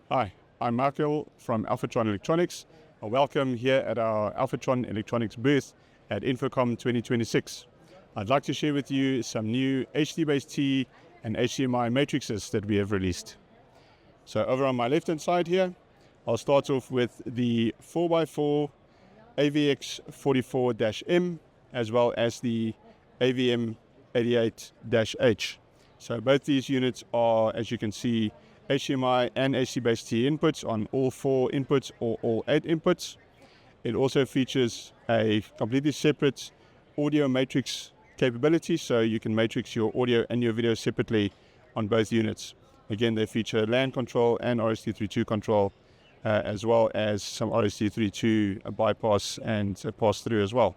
Hi, I'm Michael from Alfatron Electronics. Welcome here at our Alfatron Electronics booth at InfoComm 2026. I'd like to share with you some new HDBT and HDMI matrices that we have released. So over on my left hand side here, I'll start off with the 4x4 AVX44-M as well as the AVM88-H. So both these units are, as you can see, HDMI and HDBT inputs on all 4 inputs or all 8 inputs. It also features a completely separate audio matrix capability, so you can matrix your audio and your video separately on both units. Again, they feature LAN control and RS-232 control, as well as some RS-232 bypass and pass-through as well.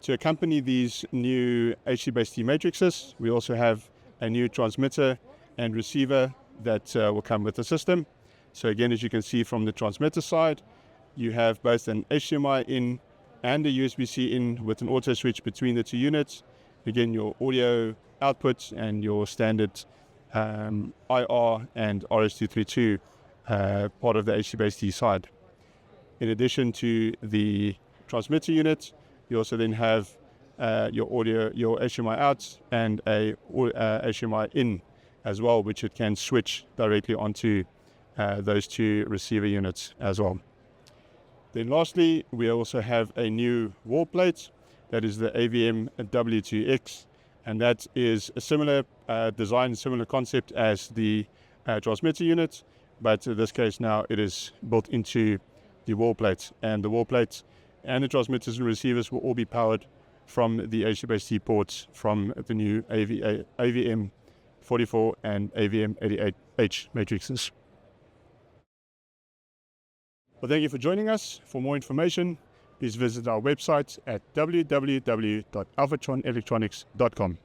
To accompany these new HDBT matrices, we also have a new transmitter and receiver that will come with the system. So again, as you can see from the transmitter side, you have both an HDMI in and a USB-C in with an auto switch between the 2 units. Again, your audio output and your standard IR and RS-232 part of the HDBT side. In addition to the transmitter unit, you also then have your audio, your HDMI out and a HDMI in as well, which it can switch directly onto those 2 receiver units as well. Then lastly, we also have a new wall plate, that is the AVM W2X, and that is a similar design, similar concept as the transmitter unit, but in this case now it is built into the wall plate, and the wall plate and the transmitters and receivers will all be powered from the HDBT ports from the new AVM44 and AVM88H matrices. Well, thank you for joining us. For more information, please visit our website at www.alfatronelectronics.com.